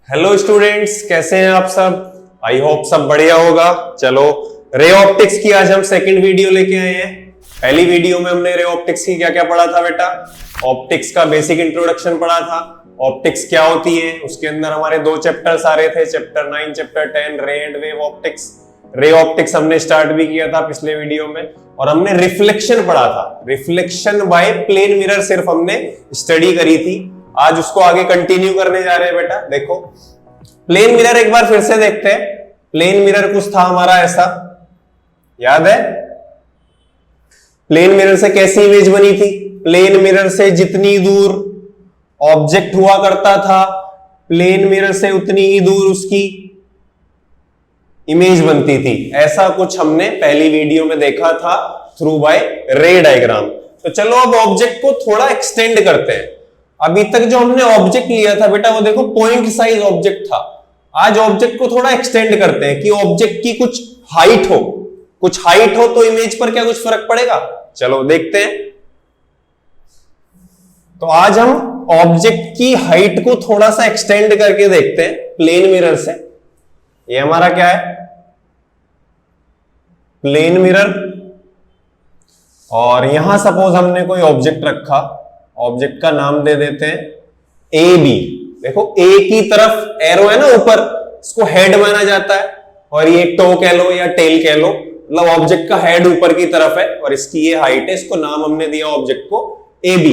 Hello students, कैसे हैं आप सब। आई होप सब बढ़िया होगा। चलो, रे ऑप्टिक्स की आज हम सेकंड वीडियो लेके आए हैं। पहली वीडियो में हमने रे ऑप्टिक्स की क्या क्या पढ़ा था बेटा। ऑप्टिक्स का बेसिक इंट्रोडक्शन पढ़ा था। ऑप्टिक्स क्या होती है, उसके अंदर हमारे दो चैप्टर्स आ रहे थे, चैप्टर 9 चैप्टर 10 रे and wave optics. Ray optics हमने स्टार्ट भी किया था पिछले वीडियो में, और हमने रिफ्लेक्शन पढ़ा था। रिफ्लेक्शन बाय प्लेन मिरर सिर्फ हमने स्टडी करी थी। आज उसको आगे कंटिन्यू करने जा रहे हैं बेटा। देखो, प्लेन मिरर एक बार फिर से देखते हैं। प्लेन मिरर कुछ था हमारा ऐसा, याद है? प्लेन मिरर से कैसी इमेज बनी थी? प्लेन मिरर से जितनी दूर ऑब्जेक्ट हुआ करता था, प्लेन मिरर से उतनी ही दूर उसकी इमेज बनती थी। ऐसा कुछ हमने पहली वीडियो में देखा था थ्रू बाय रे डायग्राम। तो चलो अब ऑब्जेक्ट को थोड़ा एक्सटेंड करते हैं। अभी तक जो हमने ऑब्जेक्ट लिया था बेटा, वो देखो पॉइंट साइज ऑब्जेक्ट था। आज ऑब्जेक्ट को थोड़ा एक्सटेंड करते हैं कि ऑब्जेक्ट की कुछ हाइट हो। कुछ हाइट हो तो इमेज पर क्या कुछ फर्क पड़ेगा? चलो देखते हैं। तो आज हम ऑब्जेक्ट की हाइट को थोड़ा सा एक्सटेंड करके देखते हैं प्लेन मिरर से। ये हमारा क्या है? Plane mirror. और यहां सपोज हमने कोई ऑब्जेक्ट रखा, ऑब्जेक्ट का नाम दे देते हैं ए बी। देखो, ए की तरफ एरो है ना ऊपर, इसको हेड माना जाता है, और ये टो कह लो या टेल कह लो, मतलब ऑब्जेक्ट का हेड ऊपर की तरफ है और इसकी ये हाइट है। इसको नाम हमने दिया ऑब्जेक्ट को ए बी।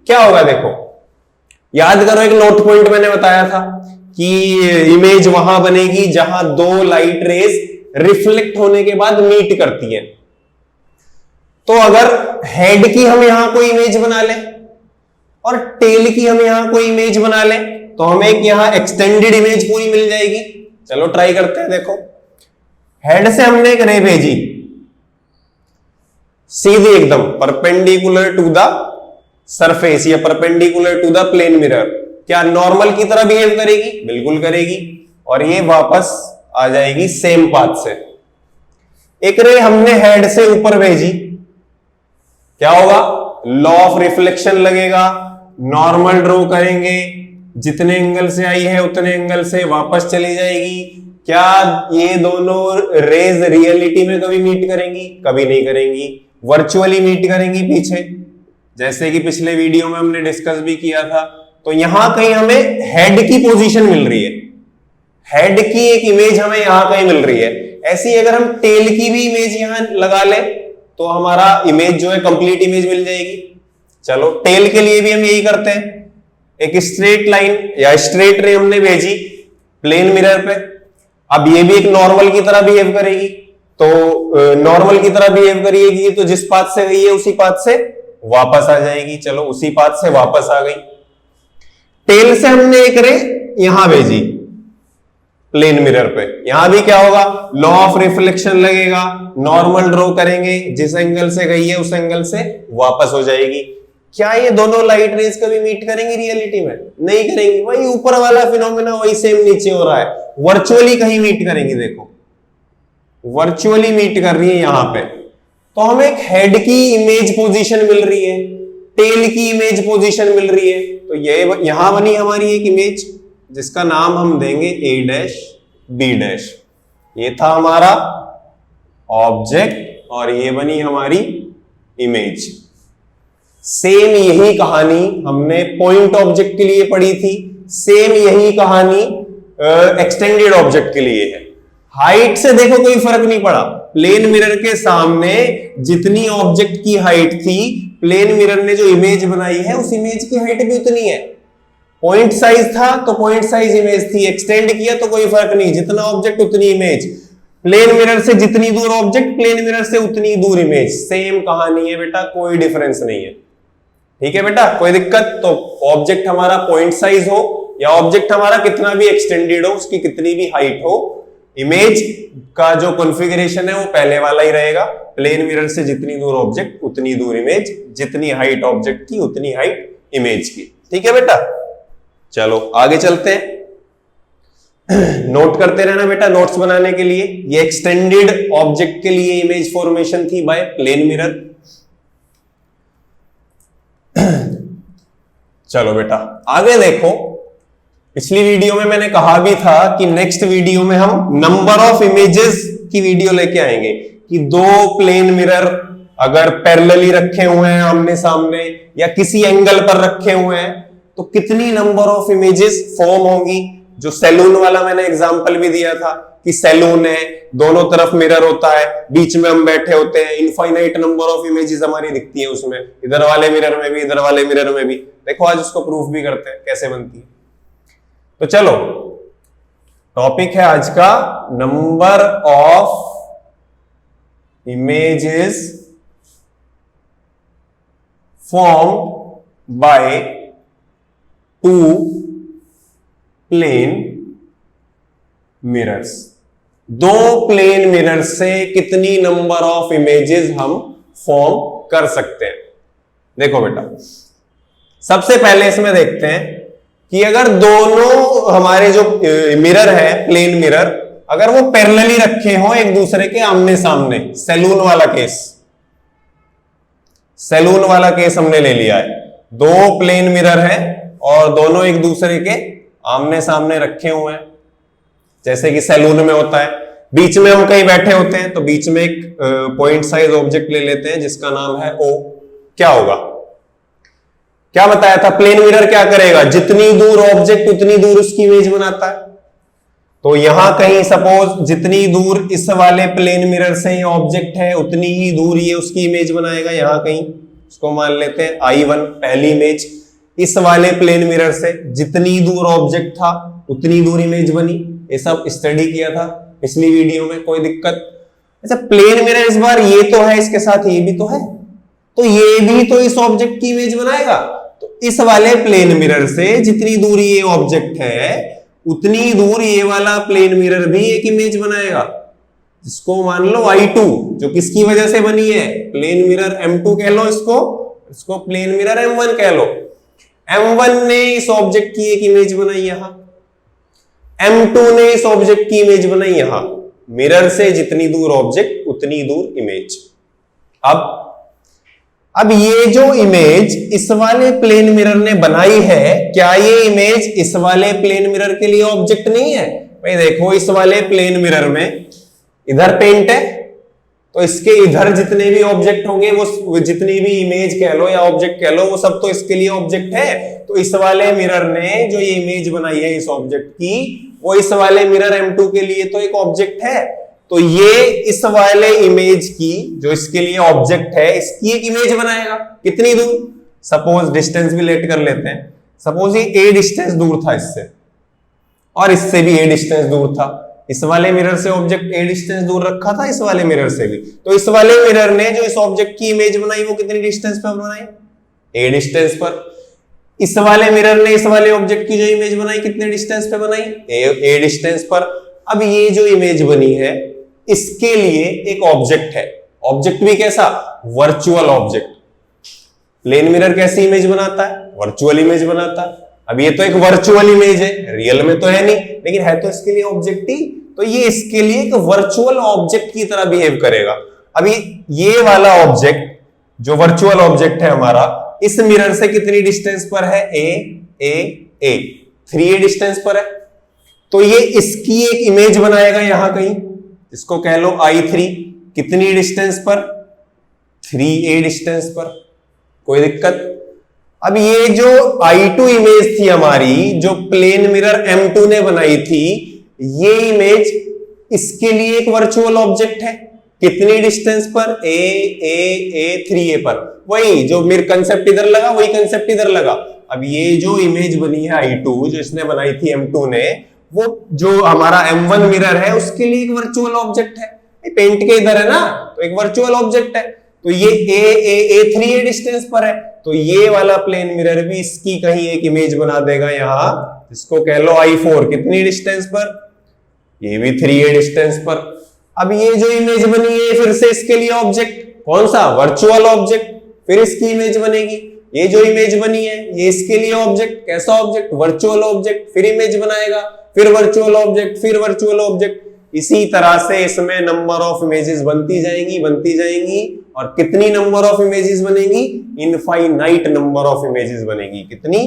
क्या होगा देखो, याद करो एक नोट पॉइंट मैंने बताया था कि इमेज वहां बनेगी जहां दो लाइट रेज रिफ्लेक्ट होने के बाद मीट करती है। तो अगर हेड की हम यहां कोई इमेज बना लें और टेल की हम यहां कोई इमेज बना लें, तो हमें एक यहां एक्सटेंडेड इमेज पूरी मिल जाएगी। चलो ट्राई करते हैं। देखो, हेड से हमने एक रे भेजी सीधी एकदम परपेंडिकुलर टू द सरफेस या perpendicular to the plane mirror. क्या नॉर्मल की तरह बिहेव करेगी? बिल्कुल करेगी। और ये वापस आ जाएगी सेम पाथ से। एक रे हमने हेड से ऊपर भेजी, क्या होगा? लॉ ऑफ रिफ्लेक्शन लगेगा। नॉर्मल ड्रॉ करेंगे, जितने एंगल से आई है उतने एंगल से वापस चली जाएगी। क्या ये दोनों रेज रियलिटी में कभी मीट करेंगी? कभी नहीं करेंगी। वर्चुअली मीट करेंगी पीछे, जैसे कि पिछले वीडियो में हमने डिस्कस भी किया था। तो यहां कहीं हमें हेड की पोजीशन मिल रही है, हेड की एक इमेज हमें यहां कहीं मिल रही है। ऐसी अगर हम टेल की भी इमेज यहां लगा ले तो हमारा इमेज जो है कंप्लीट इमेज मिल जाएगी। चलो, टेल के लिए भी हम यही करते हैं। एक स्ट्रेट लाइन या स्ट्रेट रे हमने भेजी प्लेन मिरर पे। अब ये भी एक नॉर्मल की तरह बिहेव करेगी। तो नॉर्मल की तरह बिहेव करेगी तो जिस पाथ से गई है उसी पाथ से वापस आ जाएगी। चलो, उसी पाथ से वापस आ गई। टेल से हमने एक रे यहां भेजी प्लेन मिरर पे, यहां भी क्या होगा? लॉ ऑफ रिफ्लेक्शन लगेगा। नॉर्मल ड्रॉ करेंगे, जिस एंगल से गई है उस एंगल से वापस हो जाएगी। क्या ये दोनों लाइट रेज कभी मीट करेंगी रियलिटी में? नहीं करेंगी। वही ऊपर वाला फिनोमेना वही सेम नीचे हो रहा है। वर्चुअली कहीं मीट करेंगी। देखो, वर्चुअली मीट कर रही है यहां पे। तो हमें एक हेड की इमेज पोजीशन मिल रही है, टेल की इमेज पोजीशन मिल रही है। तो ये यहां बनी हमारी एक इमेज जिसका नाम हम देंगे ए डैश बी डैश। ये था हमारा ऑब्जेक्ट और ये बनी हमारी इमेज। सेम यही कहानी हमने पॉइंट ऑब्जेक्ट के लिए पढ़ी थी, सेम यही कहानी एक्सटेंडेड ऑब्जेक्ट के लिए है। हाइट से देखो कोई फर्क नहीं पड़ा। प्लेन मिरर के सामने जितनी ऑब्जेक्ट की हाइट थी, प्लेन मिरर ने जो इमेज बनाई है उस इमेज की हाइट भी उतनी है। पॉइंट साइज था तो पॉइंट साइज इमेज थी, एक्सटेंड किया तो कोई फर्क नहीं, जितना ऑब्जेक्ट उतनी इमेज। प्लेन मिरर से जितनी दूर ऑब्जेक्ट, प्लेन मिरर से उतनी दूर इमेज। सेम कहानी है बेटा, कोई डिफरेंस नहीं है। ठीक है बेटा, कोई दिक्कत? तो ऑब्जेक्ट हमारा पॉइंट साइज हो या ऑब्जेक्ट हमारा कितना भी एक्सटेंडेड हो, उसकी कितनी भी हाइट हो, इमेज का जो कॉन्फ़िगरेशन है वो पहले वाला ही रहेगा। प्लेन मिरर से जितनी दूर ऑब्जेक्ट उतनी दूर इमेज, जितनी हाइट ऑब्जेक्ट की उतनी हाइट इमेज की। ठीक है बेटा, चलो आगे चलते हैं। नोट करते रहना बेटा नोट्स बनाने के लिए। ये एक्सटेंडेड ऑब्जेक्ट के लिए इमेज फॉर्मेशन थी बाय प्लेन मिरर। चलो बेटा आगे देखो, पिछली वीडियो में मैंने कहा भी था कि नेक्स्ट वीडियो में हम नंबर ऑफ इमेजेस की वीडियो लेके आएंगे कि दो प्लेन मिरर अगर पैरेलली रखे हुए हैं आमने सामने या किसी एंगल पर रखे हुए हैं तो कितनी नंबर ऑफ इमेजेस फॉर्म होंगी। जो सैलून वाला मैंने एग्जांपल भी दिया था कि सैलून है, दोनों तरफ मिरर होता है, बीच में हम बैठे होते हैं, इनफाइनाइट नंबर ऑफ इमेजेस हमारी दिखती है उसमें, इधर वाले मिरर में भी, इधर वाले मिरर में भी। देखो आज उसको प्रूफ भी करते हैं कैसे बनती है। तो चलो, टॉपिक है आज का number of images formed by two plane mirrors. दो प्लेन मिरर से कितनी नंबर ऑफ इमेजेस हम फॉर्म कर सकते हैं। देखो बेटा, सबसे पहले इसमें देखते हैं कि अगर दोनों हमारे जो मिरर है, प्लेन मिरर, अगर वो पैरेलली रखे हो एक दूसरे के आमने सामने, सैलून वाला केस, सैलून वाला केस हमने ले लिया है। दो प्लेन मिरर है और दोनों एक दूसरे के आमने सामने रखे हुए हैं, जैसे कि सैलून में होता है। बीच में हम कहीं बैठे होते हैं तो बीच में एक पॉइंट साइज ऑब्जेक्ट ले लेते हैं जिसका नाम है O। क्या होगा, क्या बताया था, प्लेन मिरर क्या करेगा, जितनी दूर ऑब्जेक्ट उतनी दूर उसकी इमेज बनाता है। तो यहां कहीं सपोज जितनी दूर इस वाले प्लेन मिरर से ये ऑब्जेक्ट है उतनी ही दूर ये उसकी इमेज बनाएगा। यहां कहीं उसको मान लेते हैं I1 पहली इमेज, इस वाले प्लेन मिरर से जितनी दूर ऑब्जेक्ट था उतनी दूर इमेज बनी। ये सब स्टडी किया था पिछली वीडियो में, कोई दिक्कत। अच्छा, प्लेन मिरर इस बार ये तो है, इसके साथ ये भी तो है, तो ये भी तो इस ऑब्जेक्ट की इमेज बनाएगा। तो इस वाले प्लेन मिरर से जितनी दूर ये ऑब्जेक्ट है उतनी दूर ये वाला प्लेन मिरर भी एक इमेज बनाएगा, जिसको मान लो I2, जो किसकी वजह से बनी है, प्लेन मिरर M2 कह लो इसको प्लेन मिरर M1 कह लो। M1 ने इस ऑब्जेक्ट की एक इमेज बनाई यहां, M2 ने इस ऑब्जेक्ट की इमेज बनाई यहां। मिरर से जितनी दूर ऑब्जेक्ट उतनी दूर इमेज। अब ये जो इमेज इस वाले प्लेन मिरर ने बनाई है, क्या ये इमेज इस वाले प्लेन मिरर के लिए ऑब्जेक्ट नहीं है? भाई देखो, इस वाले प्लेन मिरर में इधर पेंट है तो इसके इधर जितने भी ऑब्जेक्ट होंगे, वो जितनी भी इमेज कह लो या ऑब्जेक्ट कह लो, वो सब तो इसके लिए ऑब्जेक्ट है। तो इस वाले मिरर ने जो ये इमेज बनाई है इस ऑब्जेक्ट की, वो इस वाले मिरर M2 के लिए तो एक ऑब्जेक्ट है। तो ये इस वाले इमेज की, जो इसके लिए ऑब्जेक्ट है, इसकी एक इमेज बनाएगा। कितनी दूर, सपोज डिस्टेंस भी लेट कर लेते हैं, सपोज ये A डिस्टेंस दूर था इससे और इससे भी A डिस्टेंस दूर था। इस वाले मिरर से ऑब्जेक्ट A डिस्टेंस दूर रखा था, इस वाले मिरर से भी। तो इस वाले मिरर ने जो इस ऑब्जेक्ट की इमेज बनाई वो कितनी डिस्टेंस पर बनाई, A डिस्टेंस पर। इस वाले मिरर ने इस वाले ऑब्जेक्ट की जो इमेज बनाई कितने डिस्टेंस पे बनाई, A डिस्टेंस पर। अब ये जो इमेज बनी है इसके लिए एक ऑब्जेक्ट है, ऑब्जेक्ट भी कैसा, वर्चुअल ऑब्जेक्ट। प्लेन मिरर कैसी इमेज बनाता है, वर्चुअल इमेज बनाता है। अब ये तो एक वर्चुअल इमेज है, रियल में तो है नहीं, लेकिन है तो इसके लिए ऑब्जेक्ट ही। तो ये इसके लिए एक वर्चुअल ऑब्जेक्ट की तरह बिहेव करेगा। अभी ये वाला ऑब्जेक्ट जो वर्चुअल ऑब्जेक्ट है हमारा, इस मिरर से कितनी डिस्टेंस पर है, A 3A डिस्टेंस पर है। तो ये इसकी एक इमेज बनाएगा यहां कहीं, इसको कह लो I3, कितनी डिस्टेंस पर, 3A डिस्टेंस पर। कोई दिक्कत। अब ये जो I2 इमेज थी हमारी, जो प्लेन मिरर M2 ने बनाई थी, ये इमेज इसके लिए एक वर्चुअल ऑब्जेक्ट है। कितनी डिस्टेंस पर, A 3A पर। वही जो मेरे कंसेप्ट इधर लगा वही कंसेप्ट इधर लगा। अब ये जो इमेज बनी है I2, जो इसने बनाई थी M2 ने, वो जो हमारा M1 मिरर है उसके लिए एक वर्चुअल ऑब्जेक्ट है। पेंट के इधर है ना, तो एक वर्चुअल ऑब्जेक्ट है। तो ये A 3A डिस्टेंस पर है, तो ये वाला प्लेन मिरर भी इसकी कहीं एक इमेज बना देगा यहां, इसको कह लो I4, कितनी डिस्टेंस पर, ये भी 3A डिस्टेंस पर। अब ये जो इमेज बनी है फिर से इसके लिए ऑब्जेक्ट कौन सा, वर्चुअल ऑब्जेक्ट, फिर इसकी इमेज बनेगी। ये जो इमेज बनी है ये इसके लिए ऑब्जेक्ट, कैसा ऑब्जेक्ट, वर्चुअल ऑब्जेक्ट, फिर इमेज बनाएगा, फिर वर्चुअल ऑब्जेक्ट, फिर वर्चुअल ऑब्जेक्ट। इसी तरह से इसमें नंबर ऑफ इमेजेस बनती जाएंगी और कितनी नंबर ऑफ इमेजेस बनेगी? इनफाइनाइट नंबर ऑफ इमेजेस बनेगी। कितनी?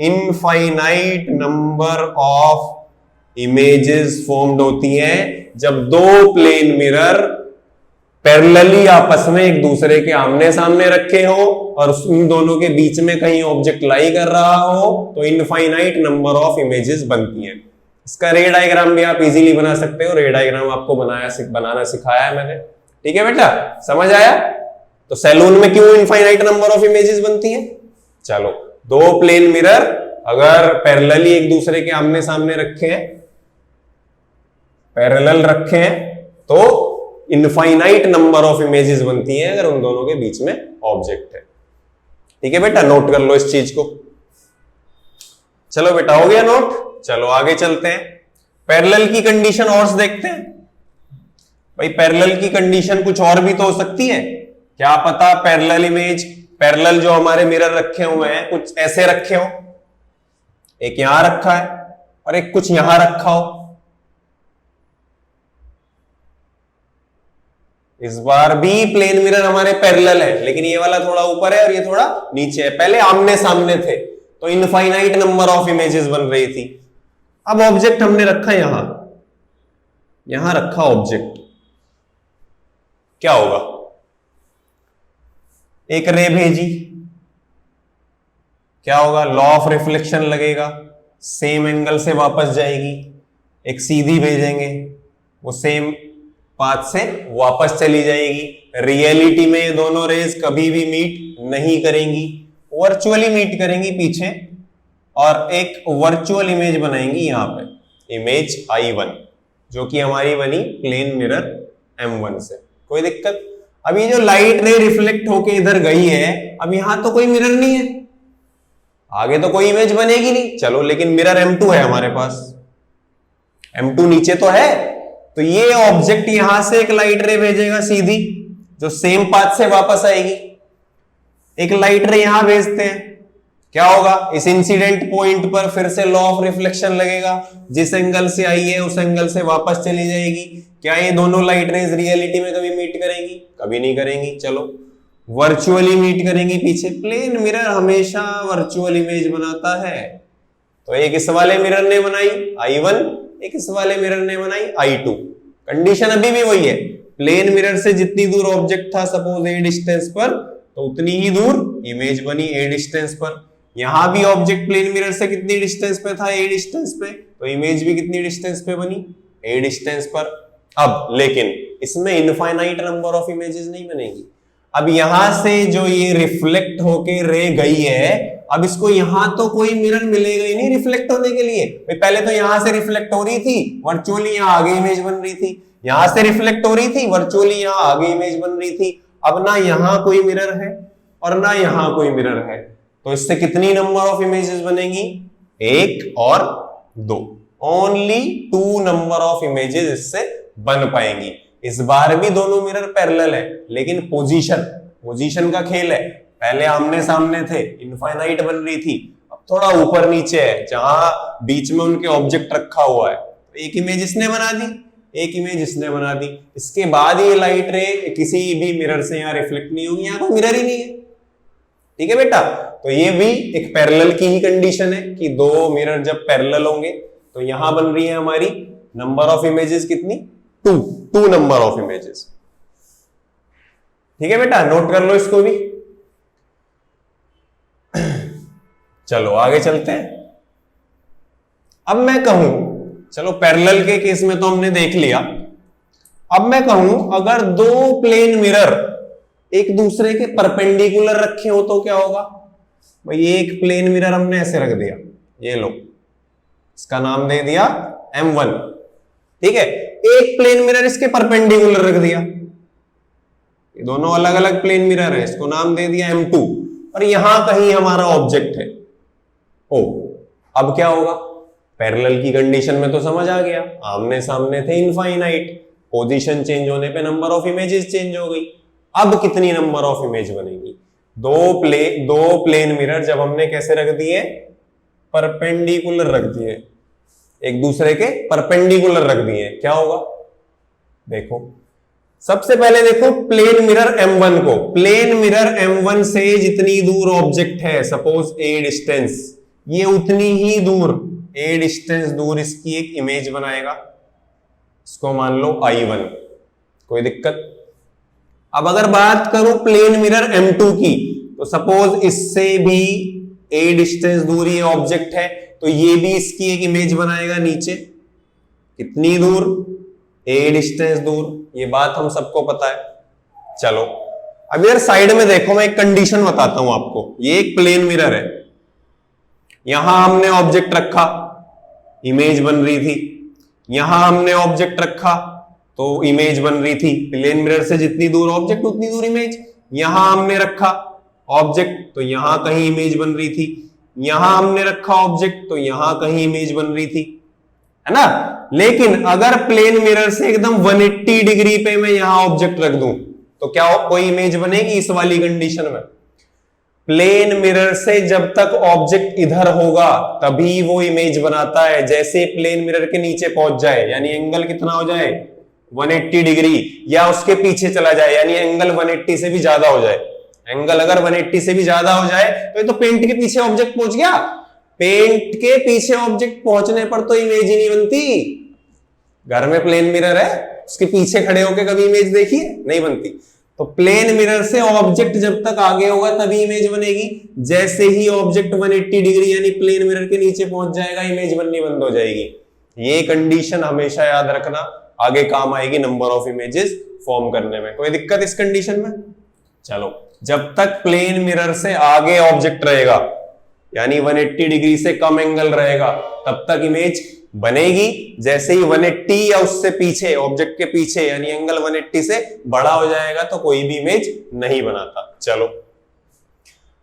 Infinite number of images formed होती हैं जब दो प्लेन मिरर पैरेलली आपस में एक दूसरे के आमने सामने रखे हो और उन दोनों के बीच में कहीं ऑब्जेक्ट लाई कर रहा हो, तो इनफाइनाइट नंबर ऑफ इमेजेस बनती हैं। इसका रे डायग्राम भी आप इजीली बना सकते हो। रे डायग्राम आपको बनाना सिखाया है मैंने। ठीक है बेटा, समझ आया? तो सैलून में क्यों इनफाइनाइट नंबर ऑफ इमेजेस बनती हैं? चलो, दो प्लेन मिरर अगर पैरेलली एक दूसरे के आमने सामने रखे हैं, पैरेलल रखे हैं, तो इनफाइनाइट नंबर ऑफ इमेजेस बनती हैं अगर उन दोनों के बीच में ऑब्जेक्ट है। ठीक है बेटा, नोट कर लो इस चीज को। चलो बेटा, हो गया नोट? चलो आगे चलते हैं। पैरेलल की कंडीशन और देखते हैं। भाई पैरेलल की कंडीशन कुछ और भी तो हो सकती है। क्या पता पैरेलल इमेज, पैरेलल जो हमारे मिरर रखे हुए हैं कुछ ऐसे रखे हो, एक यहां रखा है और एक कुछ यहां रखा हो। इस बार भी प्लेन मिरर हमारे पैरेलल है, लेकिन ये वाला थोड़ा ऊपर है और ये थोड़ा नीचे है। पहले आमने सामने थे तो इनफाइनाइट नंबर ऑफ इमेजेस बन रही थी। अब ऑब्जेक्ट हमने रखा यहां रखा ऑब्जेक्ट, क्या होगा? एक रे भेजी, क्या होगा? लॉ ऑफ रिफ्लेक्शन लगेगा, सेम एंगल से वापस जाएगी। एक सीधी भेजेंगे, वो सेम पाथ से वापस चली जाएगी। रियलिटी में ये दोनों रेज कभी भी मीट नहीं करेंगी, वर्चुअली मीट करेंगी पीछे, और एक वर्चुअल इमेज बनाएंगी यहां पे, इमेज I1, जो कि हमारी बनी प्लेन मिरर M1 से। कोई दिक्कत? अब ये जो लाइट रे रिफ्लेक्ट होके इधर गई है, अब यहां तो कोई मिरर नहीं है, आगे तो कोई इमेज बनेगी नहीं। चलो, लेकिन मिरर M2 है हमारे पास, M2 नीचे तो है, तो ये ऑब्जेक्ट यहां से एक लाइट रे भेजेगा सीधी, जो सेम पाथ से वापस आएगी। एक लाइट रे यहां भेजते हैं, क्या होगा? इस इंसिडेंट पॉइंट पर फिर से लॉ ऑफ रिफ्लेक्शन लगेगा, जिस एंगल से आई है उस एंगल से वापस चली जाएगी। क्या ये दोनों लाइट रेज रियलिटी में कभी मीट करेंगी? कभी नहीं करेंगी। चलो, वर्चुअली मीट करेंगी पीछे। प्लेन मिरर हमेशा वर्चुअल इमेज बनाता है। तो एक इस वाले मिरर ने बनाई I1, एक इस वाले मिरर ने बनाई I2। कंडीशन अभी भी वही है, प्लेन मिरर से जितनी दूर ऑब्जेक्ट था सपोज a डिस्टेंस पर, तो उतनी ही दूर इमेज बनी a डिस्टेंस पर। यहां भी ऑब्जेक्ट प्लेन मिरर से कितनी डिस्टेंस पे था? a डिस्टेंस पे, तो इमेज भी कितनी डिस्टेंस पे बनी? a डिस्टेंस पर। अब लेकिन इसमें इनफाइनाइट नंबर ऑफ इमेजेस नहीं बनेगी। अब यहां से जो ये रिफ्लेक्ट होके रे गई है, अब इसको यहां तो कोई मिरर मिलेगा ही नहीं रिफ्लेक्ट होने के लिए। पहले तो यहां से रिफ्लेक्ट हो रही थी, वर्चुअली यहां आगे इमेज बन रही थी, यहां से रिफ्लेक्ट हो रही थी, वर्चुअली यहां आगे इमेज बन रही थी। अब ना यहां कोई मिरर है और ना यहां कोई मिरर है, तो इससे कितनी नंबर ऑफ इमेजेस बनेगी? 1 और 2, ओनली 2 नंबर ऑफ इमेजेस इससे बन पाएंगी। इस बार भी दोनों मिरर पैरेलल है, लेकिन पोजीशन का खेल है। पहले आमने सामने थे, इनफाइनाइट बन रही थी, अब थोड़ा ऊपर नीचे है, जहां बीच में उनके ऑब्जेक्ट रखा हुआ है। एक इमेज इसने बना दी, एक इमेज इसने बना दी। इसके बाद ये लाइट रे किसी भी मिरर से यहां रिफ्लेक्ट नहीं होगी, यहां कोई मिरर ही नहीं है। ठीक है बेटा, तो ये भी एक पैरेलल की ही कंडीशन है कि दो मिरर जब पैरेलल होंगे, तो यहां बन रही है हमारी नंबर ऑफ इमेजेस कितनी? 2 नंबर ऑफ इमेजेस। ठीक है बेटा, नोट कर लो इसको भी। चलो आगे चलते हैं। अब मैं कहूं, चलो पैरेलल के केस में तो हमने देख लिया, अब मैं कहूं अगर दो प्लेन मिरर एक दूसरे के परपेंडिकुलर रखे हो तो क्या होगा? भाई एक प्लेन मिरर हमने ऐसे रख दिया, ये लो, इसका नाम दे दिया M1। ठीक है, एक प्लेन मिरर इसके परपेंडिकुलर रख दिया, ये दोनों अलग अलग प्लेन मिरर है, इसको नाम दे दिया M2, और यहां कहीं हमारा ऑब्जेक्ट है O। अब क्या होगा? पैरेलल की कंडीशन में तो समझ आ गया, आमने सामने थे इनफाइनाइट, पोजीशन चेंज होने पे नंबर ऑफ इमेजेस चेंज हो गई। अब कितनी नंबर ऑफ इमेज बनेगी? दो प्लेन मिरर जब हमने कैसे रख दिए? परपेंडिकुलर रख दिए, एक दूसरे के परपेंडिकुलर रख दिए, क्या होगा? देखो सबसे पहले देखो प्लेन मिरर M1 को, प्लेन मिरर M1 से जितनी दूर ऑब्जेक्ट है, सपोज ए डिस्टेंस, ये उतनी ही दूर, ए डिस्टेंस दूर इसकी एक इमेज बनाएगा, इसको मान लो I1, कोई दिक्कत। अब अगर बात करूं प्लेन मिरर M2 की, तो सपोज इससे भी ए डिस्टेंस दूर ये ऑब्जेक्ट है, तो ये भी इसकी एक इमेज बनाएगा नीचे, कितनी दूर, ए डिस्टेंस दूर, ये बात हम सबको पता है। चलो अब यार साइड में देखो, मैं एक कंडीशन बताता हूं आपको, ये एक प्लेन मिरर है, यहां हमने ऑब्जेक्ट रखा, इमेज बन रही थी, यहां हमने ऑब्जेक्ट रखा तो इमेज बन रही थी, प्लेन मिरर से जितनी दूर ऑब्जेक्ट उतनी दूर इमेज, यहां हमने रखा ऑब्जेक्ट तो यहां कहीं इमेज बन रही थी, यहां हमने रखा ऑब्जेक्ट तो यहां कहीं इमेज बन रही थी, है ना। लेकिन अगर प्लेन मिरर से एकदम 180 डिग्री पे मैं यहां ऑब्जेक्ट रख दूं तो क्या कोई इमेज बनेगी इस वाली कंडीशन में? प्लेन मिरर से जब तक ऑब्जेक्ट इधर होगा तभी वो इमेज बनाता है, जैसे प्लेन मिरर के नीचे पहुंच जाए यानी एंगल कितना हो जाए 180 डिग्री, या उसके पीछे चला जाए यानी एंगल 180 से भी ज्यादा हो जाए, एंगल अगर 180 से भी ज्यादा हो जाए तो ये तो पेंट के पीछे ऑब्जेक्ट पहुंच गया, पेंट के पीछे ऑब्जेक्ट पहुंचने पर तो इमेज ही नहीं बनती। घर में प्लेन मिरर है, उसके पीछे खड़े होकर कभी इमेज देखी है? नहीं बनती। तो प्लेन मिरर से ऑब्जेक्ट जब तक आगे होगा तभी इमेज बनेगी, जैसे ही ऑब्जेक्ट 180 डिग्री यानी प्लेन मिरर के नीचे पहुंच जाएगा इमेज बननी बंद हो जाएगी। ये कंडीशन हमेशा याद रखना, आगे काम आएगी नंबर ऑफ इमेजेस फॉर्म करने में। कोई दिक्कत इस कंडीशन में? चलो, जब तक प्लेन मिरर से आगे ऑब्जेक्ट रहेगा यानी 180 डिग्री से कम एंगल रहेगा तब तक इमेज बनेगी, जैसे ही 180 या उससे पीछे ऑब्जेक्ट के पीछे यानी एंगल 180 से बड़ा हो जाएगा तो कोई भी इमेज नहीं बनाता। चलो,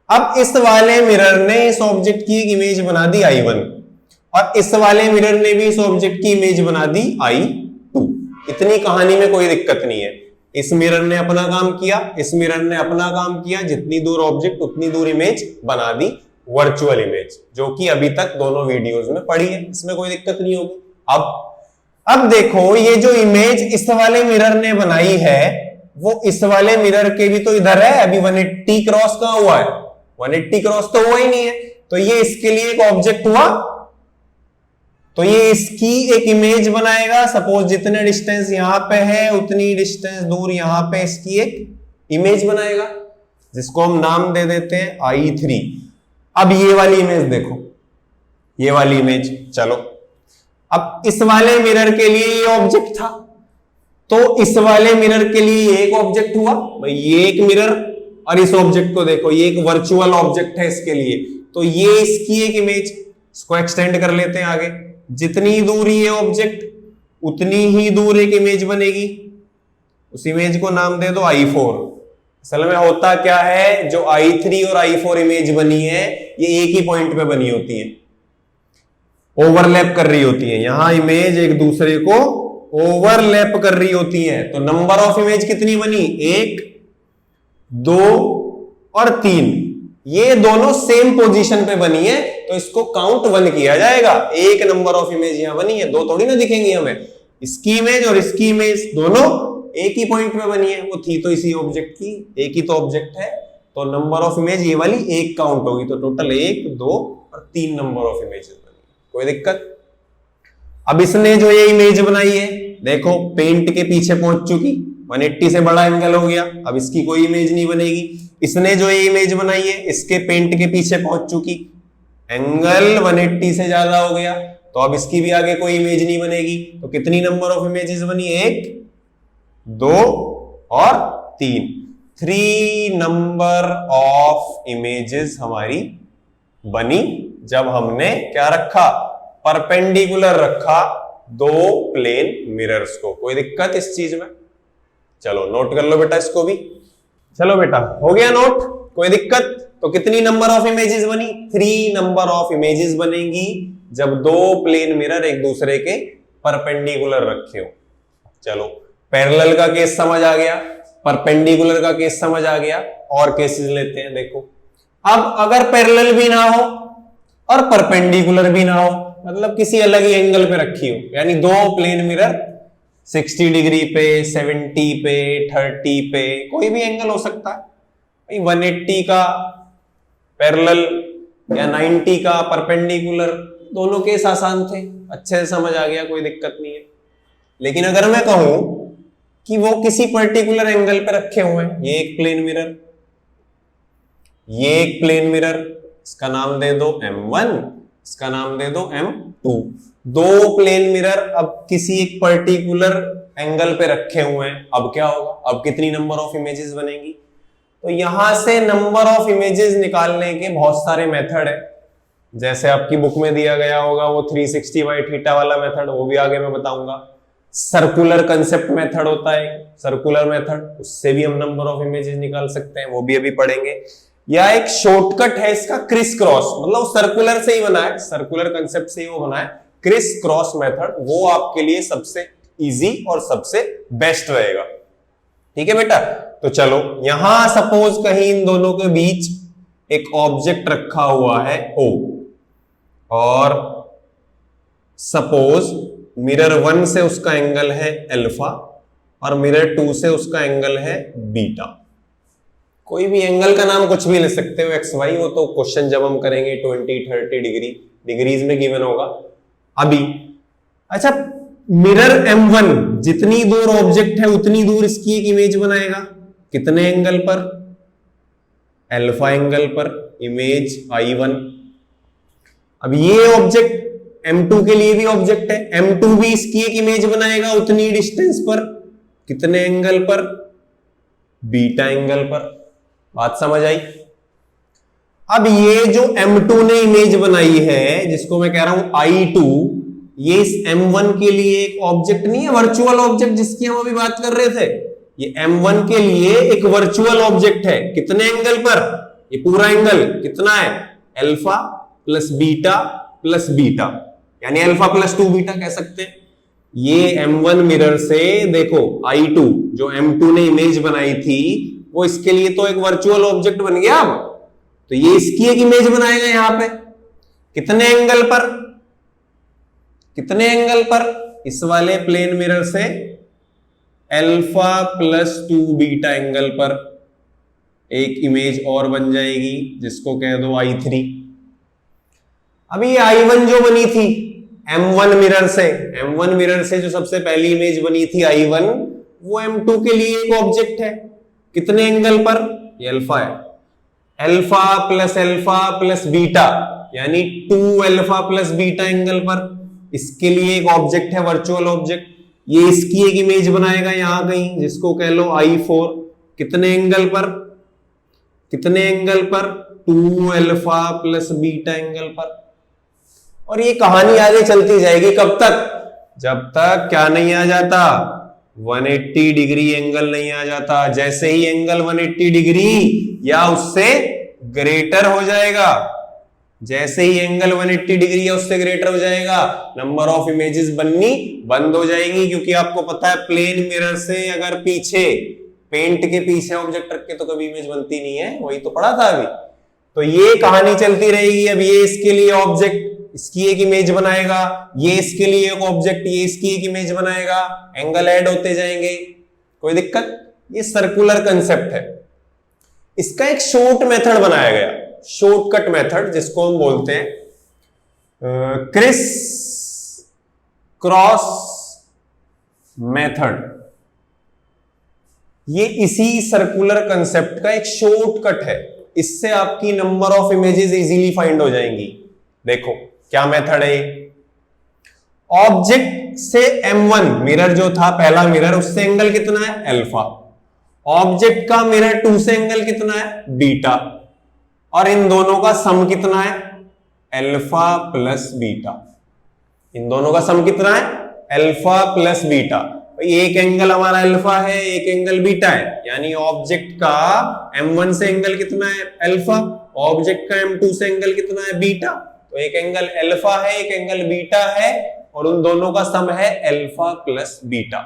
अब इस वाले मिरर ने इस ऑब्जेक्ट की एक इमेज बना दी I1 और इस वाले मिरर ने भी इस ऑब्जेक्ट की इमेज बना दी I2। इतनी कहानी में कोई दिक्कत नहीं है, इस मिरर ने अपना काम किया, इस मिरर ने अपना काम किया, जितनी दूर ऑब्जेक्ट उतनी दूर इमेज बना दी, वर्चुअल इमेज, जो कि अभी तक दोनों वीडियोस में पड़ी है, इसमें कोई दिक्कत नहीं होगी। अब देखो, ये जो इमेज इस वाले मिरर ने बनाई है वो इस वाले मिरर के भी तो इधर है, अभी 180 क्रॉस कहां हुआ है? 180 क्रॉस तो हुआ ही नहीं है, तो ये इसके लिए एक ऑब्जेक्ट हुआ, तो ये इसकी एक इमेज बनाएगा। सपोज जितने डिस्टेंस यहां पे है उतनी डिस्टेंस दूर यहां पे इसकी एक इमेज बनाएगा, जिसको हम नाम दे देते हैं I3। अब ये वाली इमेज देखो, ये वाली इमेज, चलो अब इस वाले मिरर के लिए ये ऑब्जेक्ट था, तो इस वाले मिरर के लिए एक ऑब्जेक्ट हुआ भाई, ये एक मिरर, और इस ऑब्जेक्ट को देखो, ये एक वर्चुअल ऑब्जेक्ट है इसके लिए, तो ये इसकी एक इमेज। इसको एक्सटेंड कर लेते हैं आगे, जितनी दूर ये ऑब्जेक्ट उतनी ही दूर एक इमेज बनेगी, उस इमेज को नाम दे दो I4। असल में होता क्या है, जो I3 और I4 इमेज बनी है ये एक ही पॉइंट पे बनी होती है, ओवरलैप कर रही होती है, यहां इमेज एक दूसरे को ओवरलैप कर रही होती है। तो नंबर ऑफ इमेज कितनी बनी? 1, 2 और 3, ये दोनों सेम पोजीशन पे बनी है तो इसको काउंट 1 किया जाएगा। एक नंबर ऑफ इमेज यहां बनी है, दो थोड़ी ना दिखेंगी हमें, इसकी इमेज और इसकी इमेज दोनों एक ही पॉइंट पे बनी है, वो थी तो इसी ऑब्जेक्ट की, एक ही तो ऑब्जेक्ट है, तो नंबर ऑफ इमेज ये वाली एक काउंट होगी, तो टोटल 1, 2 और 3 नंबर ऑफ इमेजेस बनी। कोई दिक्कत? अब इसने जो ये इमेज बनाई है देखो, पेंट के पीछे पहुंच चुकी, 180 से बड़ा एंगल हो गया, अब इसकी कोई इमेज नहीं बनेगी। इसने जो ये इमेज बनाई है इसके पेंट के पीछे पहुंच चुकी, एंगल 180 से ज्यादा हो गया, तो अब इसकी भी आगे कोई इमेज नहीं बनेगी। तो कितनी नंबर ऑफ इमेजेस बनी? 1, 2 और 3, 3 नंबर ऑफ इमेजेस हमारी बनी जब हमने क्या रखा? परपेंडिकुलर रखा दो प्लेन मिरर्स को। कोई दिक्कत इस चीज में? चलो नोट कर लो बेटा इसको भी। चलो बेटा, हो गया नोट? कोई दिक्कत? तो कितनी नंबर ऑफ इमेजेस बनी? 3 नंबर ऑफ इमेजेस बनेंगी जब दो प्लेन मिरर एक दूसरे के परपेंडिकुलर रखे हो। चलो, पैरेलल का केस समझ आ गया, परपेंडिकुलर का केस समझ आ गया, और केसेस लेते हैं। देखो, अब अगर पैरेलल भी ना हो और परपेंडिकुलर भी ना हो, मतलब किसी अलग ही एंगल पे रखी हो, यानी दो प्लेन मिरर 60 डिग्री पे, 70 पे, 30 पे, कोई भी एंगल हो सकता है। 180 का पैरेलल या 90 का परपेंडिकुलर, दोनों केस आसान थे, अच्छे से समझ आ गया, कोई दिक्कत नहीं है। लेकिन अगर मैं कहूं कि वो किसी पर्टिकुलर एंगल पे रखे हुए हैं, ये एक प्लेन मिरर, ये एक प्लेन मिरर, इसका नाम दे दो M1, इसका नाम दे दो M2। दो प्लेन मिरर अब किसी एक पर्टिकुलर एंगल पे रखे हुए हैं, अब क्या होगा, अब कितनी नंबर ऑफ इमेजेस बनेगी? तो यहां से नंबर ऑफ इमेजेस निकालने के बहुत सारे मेथड है, जैसे आपकी बुक में दिया गया होगा वो 360 बाई थीटा वाला मेथड, वो भी आगे मैं बताऊंगा। सर्कुलर कंसेप्ट मेथड होता है, सर्कुलर मेथड, उससे भी हम नंबर ऑफ इमेजेस निकाल सकते हैं, वो भी अभी पढ़ेंगे। या एक शॉर्टकट है इसका क्रिस क्रॉस, मतलब सर्कुलर से ही बना है, सर्कुलर कंसेप्ट से ही वो बना है, क्रिस क्रॉस मेथड, वो आपके लिए सबसे इजी और सबसे बेस्ट रहेगा। ठीक है बेटा, तो चलो यहां सपोज कहीं इन दोनों के बीच एक ऑब्जेक्ट रखा हुआ है O, और सपोज मिरर 1 से उसका एंगल है अल्फा और मिरर 2 से उसका एंगल है बीटा। कोई भी एंगल का नाम कुछ भी ले सकते हो, एक्स वाई, वो तो क्वेश्चन जब हम करेंगे 20 30 डिग्रीज में गिवन होगा अभी। अच्छा, मिरर M1 जितनी दूर ऑब्जेक्ट है उतनी दूर इसकी एक इमेज बनाएगा, कितने एंगल पर? अल्फा एंगल पर, इमेज I1। अब ये ऑब्जेक्ट M2 के लिए भी ऑब्जेक्ट है, M2 भी इसकी एक इमेज बनाएगा उतनी डिस्टेंस पर, कितने एंगल पर? बीटा एंगल पर। बात समझ आई? अब ये जो M2 ने इमेज बनाई है, जिसको मैं कह रहा हूं I2, ये इस M1 के लिए एक ऑब्जेक्ट नहीं है, वर्चुअल ऑब्जेक्ट जिसकी हम अभी बात कर रहे थे, ये M1 के लिए एक वर्चुअल ऑब्जेक्ट है, कितने एंगल पर? ये पूरा एंगल कितना है? Alpha plus beta plus beta, यानी अल्फा प्लस 2 बीटा कह सकते हैं। ये M1 मिरर से देखो I2 जो M2 ने इमेज बनाई थी, वो इसके लिए तो एक वर्चुअल ऑब्जेक्ट बन गया। अब तो ये इसकी एक इमेज बनाएगा यहां पे, कितने एंगल पर? कितने एंगल पर? इस वाले प्लेन मिरर से अल्फा प्लस 2 बीटा एंगल पर एक इमेज और बन जाएगी, जिसको कह दो I3। अभी ये I1 जो बनी थी M1 मिरर से, M1 मिरर से जो सबसे पहली इमेज बनी थी I1, वो M2 के लिए एक ऑब्जेक्ट है, कितने एंगल पर? ये अल्फा है, अल्फा प्लस बीटा, यानी 2 अल्फा प्लस बीटा एंगल पर इसके लिए एक ऑब्जेक्ट है, वर्चुअल ऑब्जेक्ट। ये इसकी एक इमेज बनाएगा यहां कहीं, जिसको कह लो I4, कितने एंगल पर? कितने एंगल पर? 2 अल्फा प्लस बीटा एंगल पर। और ये कहानी आगे चलती जाएगी, कब तक? जब तक क्या नहीं आ जाता, 180 डिग्री एंगल नहीं आ जाता। जैसे ही एंगल 180 डिग्री या उससे ग्रेटर हो जाएगा, जैसे ही एंगल 180 डिग्री या उससे ग्रेटर हो जाएगा, नंबर ऑफ इमेजेस बननी बंद हो जाएगी। क्योंकि आपको पता है प्लेन मिरर से अगर पीछे, पेंट के पीछे ऑब्जेक्ट रख के तो कभी इमेज बनती नहीं है, वही तो पढ़ा था अभी। तो ये कहानी चलती रहेगी। अब ये इसके लिए ऑब्जेक्ट, इसकी एक इमेज बनाएगा, ये इसके लिए एक ऑब्जेक्ट, ये इसकी एक इमेज बनाएगा, एंगल ऐड होते जाएंगे, कोई दिक्कत? ये सर्कुलर कंसेप्ट है। इसका एक शॉर्ट मेथड बनाया गया, शॉर्टकट मेथड, जिसको हम बोलते हैं क्रिस क्रॉस मेथड। ये इसी सर्कुलर कंसेप्ट का एक शॉर्टकट है, इससे आपकी number of images easily find हो जाएंगी। देखो क्या मेथड है। ऑब्जेक्ट से M1 मिरर जो था पहला मिरर, उससे एंगल कितना है? अल्फा। ऑब्जेक्ट का मिरर 2 से एंगल कितना है? बीटा। और इन दोनों का सम कितना है? Alpha plus beta. इन दोनों का सम कितना है? Alpha plus beta. एक एंगल हमारा अल्फा है, एक एंगल बीटा है, यानी ऑब्जेक्ट का M1 से एंगल कितना है? अल्फा। ऑब्जेक्ट का M2 से एंगल कितना है? बीटा। तो एक एंगल अल्फा है, एक एंगल बीटा है, और उन दोनों का सम है alpha plus beta.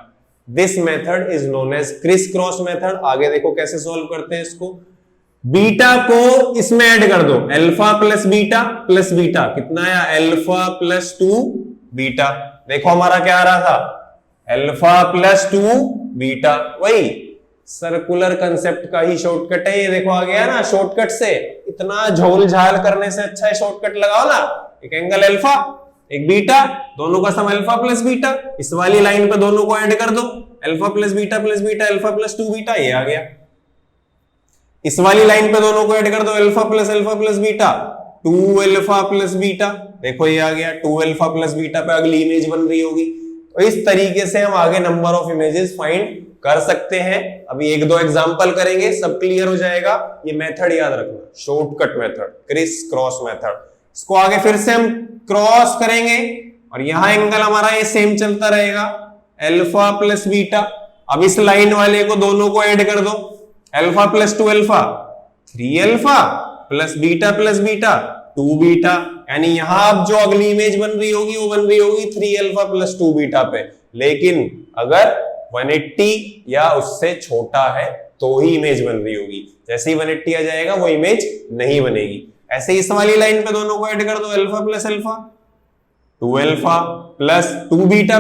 This method is known as criss cross method. आगे देखो कैसे सॉल्व करते हैं इसको। बीटा को इसमें ऐड कर दो, अल्फा प्लस बीटा, कितना आया? Alpha plus 2 beta. देखो हमारा क्या आ रहा था? अल्फा प्लस 2 बीटा, वही सर्कुलर कंसेप्ट का ही शॉर्टकट है ये। देखो आ गया ना शॉर्टकट से, इतना झोल झाल करने से अच्छा है शॉर्टकट लगाओ ना। एक एंगल अल्फा एक बीटा, दोनों का सम अल्फा प्लस बीटा, इस वाली लाइन पे दोनों को ऐड कर दो, alpha plus beta alpha plus 2 beta, ये आ गया। इस वाली लाइन पे दोनों को ऐड कर दो, alpha plus beta 2 alpha plus beta, देखो ये आ गया 2 अल्फा प्लस बीटा पे अगली इमेज बन रही होगी। तो इस तरीके से हम आगे नंबर ऑफ इमेजेस फाइंड कर सकते हैं। अभी एक दो एग्जांपल करेंगे, सब क्लियर हो जाएगा। ये मेथड याद रखना, shortcut method, Chris cross method. इसको आगे फिर से हम क्रॉस करेंगे और यहां एंगल हमारा ये सेम चलता रहेगा, अल्फा प्लस बीटा। अब इस लाइन वाले को दोनों को ऐड कर दो, alpha plus 2 alpha 3 alpha plus beta 2 beta, यानी यहां अब जो अगली इमेज बन रही होगी वो बन रही होगी 3 अल्फा प्लस 2 बीटा पे। लेकिन अगर 180 या उससे छोटा है तो ही इमेज बन रही होगी, जैसे ही 180 आ जाएगा वो इमेज नहीं बनेगी। ऐसे इस वाली लाइन पे दोनों को ऐड कर दो, alpha plus alpha 2 alpha plus 2 beta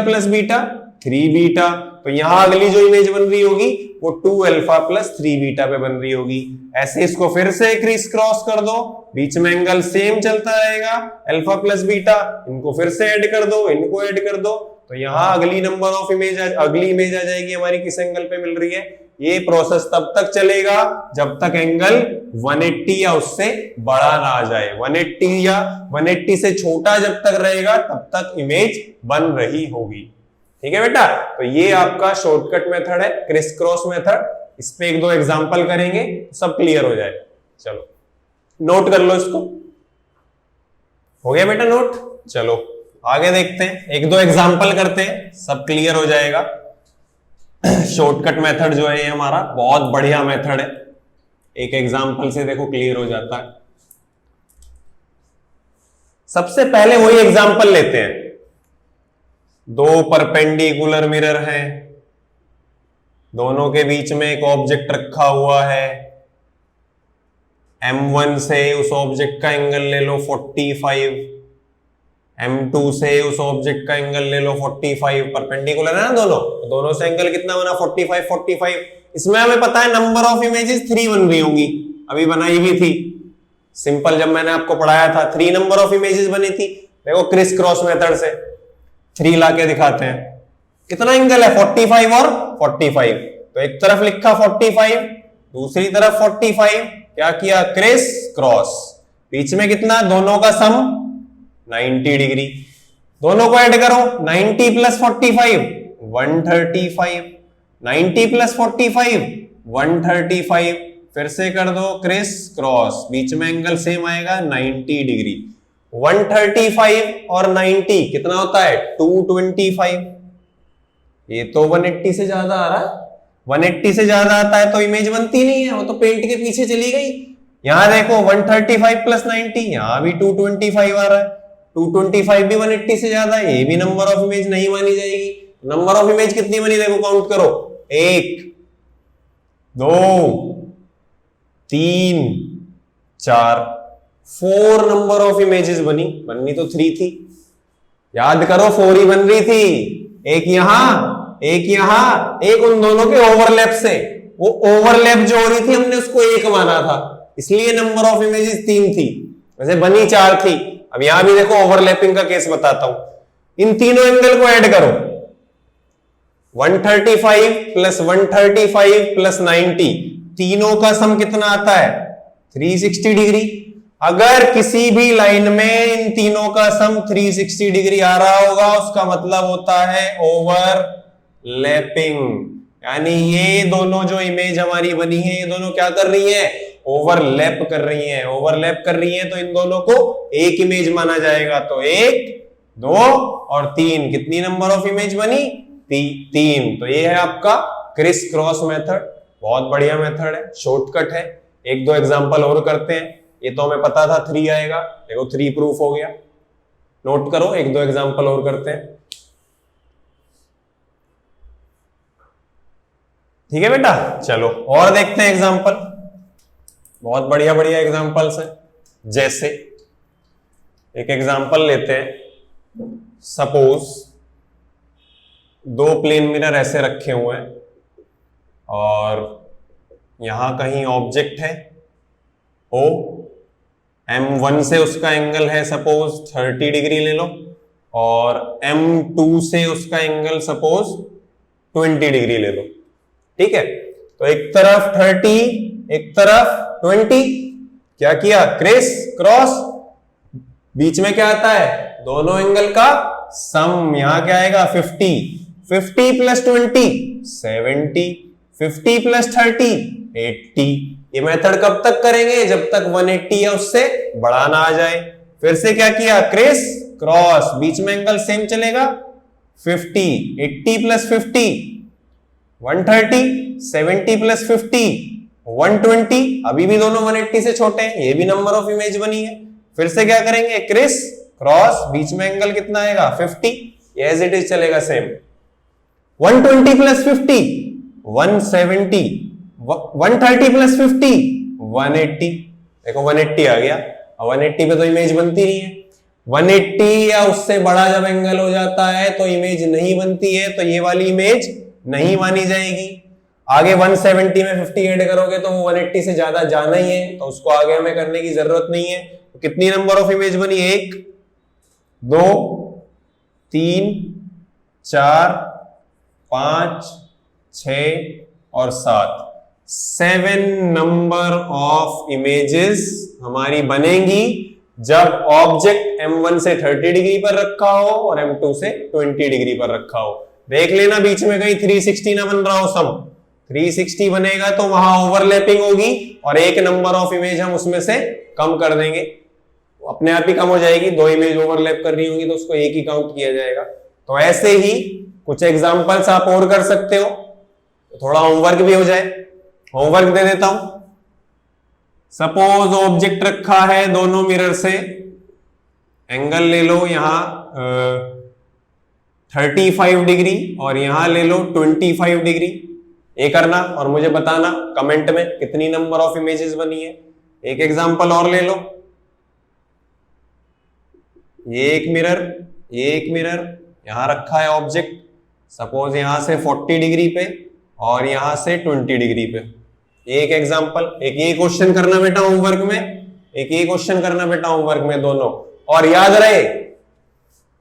3 beta, तो यहां अगली जो इमेज बन रही होगी वो 2 अल्फा प्लस 3 बीटा पे बन रही होगी। ऐसे इसको फिर से क्रिस क्रॉस कर दो, बीच में एंगल सेम चलता रहेगा, अल्फा प्लस बीटा, इनको फिर से ऐड कर दो, इनको ऐड कर दो, तो यहां अगली नंबर ऑफ इमेज अगली इमेज आ जाएगी हमारी किस एंगल पे मिल रही है। ये प्रोसेस तब तक चलेगा जब तक एंगल 180 या उससे बड़ा ना आ जाए। 180 या 180 से छोटा जब तक रहेगा तब तक इमेज बन रही होगी। ठीक है बेटा, तो ये आपका शॉर्टकट मेथड है, क्रिस क्रॉस मेथड। इस पे एक दो एग्जांपल करेंगे, सब क्लियर हो जाए। चलो नोट कर लो इसको, हो गया बेटा नोट। चलो आगे देखते हैं, एक दो एग्जांपल करते हैं, सब क्लियर हो जाएगा। शॉर्टकट मेथड जो है ये हमारा बहुत बढ़िया मेथड है, एक एग्जांपल से देखो क्लियर हो जाता है। सबसे पहले वही एग्जांपल लेते हैं, दो परपेंडिकुलर मिरर हैं, दोनों के बीच में एक ऑब्जेक्ट रखा हुआ है, M1 से उस ऑब्जेक्ट का एंगल ले लो 45, M2 से उस ऑब्जेक्ट का एंगल ले लो 45, परपेंडिकुलर है ना दोनों से एंगल कितना बना 45। इसमें हमें पता है नंबर ऑफ इमेजेस 3 बन रही होंगी, अभी बनाई भी थी सिंपल, जब मैंने आपको पढ़ाया था 3 नंबर ऑफ इमेजेस बनी थी। देखो क्रिस क्रॉस मेथड से 3 लाके दिखाते हैं, कितना एंगल है 45 और 45, तो एक तरफ लिखा 45, दूसरी तरफ 45, क्या किया क्रिस क्रॉस, बीच में कितना दोनों का सम 90 डिग्री, दोनों को ऐड करो 90 प्लस 45 135, 90 प्लस 45 135, फिर से कर दो क्रिस क्रॉस, बीच में एंगल सेम आएगा 90 डिग्री। 135 और 90 कितना होता है 225, ये तो 180 से ज्यादा आ रहा है, 180 से ज्यादा आता है तो इमेज बनती नहीं है, वो तो पेंट के पीछे चली गई। यहां देखो 135 प्लस 90, यहां भी 225 आ रहा है, 225 भी 180 से ज्यादा है, ये भी नंबर ऑफ इमेज नहीं मानी जाएगी। नंबर ऑफ इमेज कितनी बनी देखो काउंट करो, 1 2 3 4 4 नंबर ऑफ इमेजेस बननी तो 3 थी, याद करो 4 ही बन रही थी, एक यहां एक उन दोनों के ओवरलैप से, वो ओवरलैप जो हो रही थी हमने उसको 1 माना था, इसलिए नंबर ऑफ इमेजेस 3 थी, वैसे बनी 4 थी। अब यहां भी देखो ओवरलैपिंग का केस बताता हूं, इन तीनों एंगल को ऐड करो, 135 प्लस 135 प्लस 90, तीनों का सम कितना आता है 360 डिग्री। अगर किसी भी लाइन में इन तीनों का सम 360 डिग्री आ रहा होगा उसका मतलब होता है ओवरलैपिंग, यानी ये दोनों जो इमेज हमारी बनी है ये दोनों क्या कर रही है ओवरलैप कर रही हैं, ओवरलैप कर रही हैं तो इन दोनों को एक इमेज माना जाएगा। तो 1 2 और 3 कितनी नंबर ऑफ इमेज बनी 3। तो ये है आपका क्रिस क्रॉस मेथड, बहुत बढ़िया मेथड है, शॉर्टकट है। एक दो एग्जांपल और करते हैं, ये तो हमें पता था 3 आएगा, देखो 3 प्रूफ हो गया, नोट करो एक दो एग्जांपल और करते हैं। ठीक है बेटा, चलो और देखते हैं एग्जांपल, बहुत बढ़िया बढ़िया एग्जांपल्स हैं। जैसे एक एग्जांपल लेते हैं, सपोज दो प्लेन मिरर ऐसे रखे हुए हैं और यहां कहीं ऑब्जेक्ट है O, M1 से उसका एंगल है सपोज 30 डिग्री ले लो और M2 से उसका एंगल सपोज 20 डिग्री ले लो। ठीक है, तो एक तरफ 30 एक तरफ 20, क्या किया क्रिस क्रॉस, बीच में क्या आता है दोनों एंगल का सम, यहां क्या आएगा 50, 50 प्लस 20 70, 50 प्लस 30 80। ये मेथड कब तक करेंगे, जब तक 180 या उससे बड़ा ना आ जाए। फिर से क्या किया क्रिस क्रॉस, बीच में एंगल सेम चलेगा 50, 80 प्लस 50 130, 70 प्लस 50 120, अभी भी दोनों 180 से छोटे हैं, ये भी नंबर ऑफ इमेज बनी है। फिर से क्या करेंगे क्रिस क्रॉस, बीच में एंगल कितना आएगा 50, एज इट इज चलेगा सेम। 120 प्लस 50 170, 130 प्लस 50 180, देखो 180 आ गया। अब 180 पे तो इमेज बनती नहीं है, 180 या उससे बड़ा जब एंगल हो जाता है तो इमेज नहीं बनती है, तो ये वाली इमेज नहीं मानी जाएगी। आगे 170 में 50 ऐड करोगे तो वो 180 से ज्यादा जाना ही है, तो उसको आगे हमें करने की जरूरत नहीं है। तो कितनी नंबर ऑफ इमेज बनी, 1 2 3 4 5 6 और 7, 7 नंबर ऑफ इमेजेस हमारी बनेंगी जब ऑब्जेक्ट M1 से 30 डिग्री पर रखा हो और M2 से 20 डिग्री पर रखा हो। देख लेना बीच में कहीं 360 ना बन रहा हो सम, 360 बनेगा तो वहां ओवरलैपिंग होगी और एक नंबर ऑफ इमेज हम उसमें से कम कर देंगे, अपने आप ही कम हो जाएगी। दो इमेज ओवरलैप कर रही होंगी तो उसको एक ही काउंट किया जाएगा। तो ऐसे ही कुछ एग्जांपल्स आप और कर सकते हो, तो थोड़ा होमवर्क भी हो जाए। होमवर्क दे देता हूं, सपोज ऑब्जेक्ट रखा है दोनों मिरर से, एंगल ले लो यहां 35 डिग्री और यहां ले लो 25 डिग्री। ये करना और मुझे बताना कमेंट में कितनी नंबर ऑफ इमेजेस बनी है। एक एग्जांपल और ले लो, ये एक मिरर यहां रखा है ऑब्जेक्ट, सपोज यहां से 40 डिग्री पे और यहां से 20 डिग्री पे। एक एग्जांपल, एक ये क्वेश्चन करना बेटा होमवर्क में, एक ये क्वेश्चन करना बेटा होमवर्क में दोनों। और याद रहे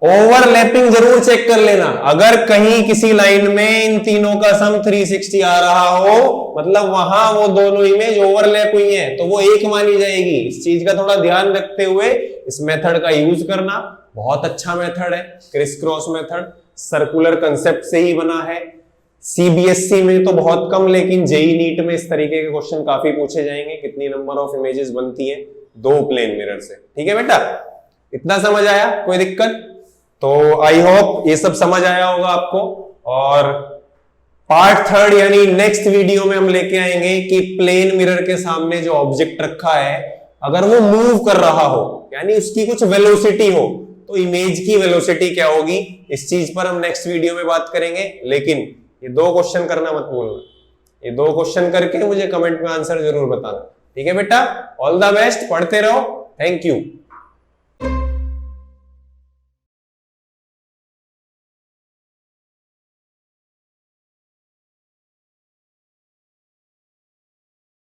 ओवरलैपिंग जरूर चेक कर लेना, अगर कहीं किसी लाइन में इन तीनों का सम 360 आ रहा हो मतलब वहां वो दोनों इमेज ओवरलैप हुई हैं तो वो एक मानी जाएगी। इस चीज का थोड़ा ध्यान रखते हुए इस मेथड का यूज करना। बहुत अच्छा मेथड है Chris cross method, circular concept से ही बना है। सीबीएसई में तो बहुत कम, लेकिन जेई नीट में इस तरीके के क्वेश्चन काफी पूछे जाएंगे, कितनी नंबर ऑफ इमेजेस बनती है दो प्लेन मिरर से। ठीक है बेटा, इतना समझ आया, कोई दिक्कत? तो आई होप ये सब समझ आया होगा आपको। और पार्ट 3 यानी नेक्स्ट वीडियो में हम लेके आएंगे कि प्लेन मिरर के सामने जो ऑब्जेक्ट रखा है अगर वो मूव कर रहा हो यानी उसकी कुछ वेलोसिटी हो तो इमेज की वेलोसिटी क्या होगी, इस चीज पर हम नेक्स्ट वीडियो में बात करेंगे। लेकिन ये दो क्वेश्चन करना मत भूलना, ये दो क्वेश्चन करके मुझे कमेंट में आंसर जरूर बताना। ठीक है बेटा, ऑल द बेस्ट, पढ़ते रहो, थैंक यू।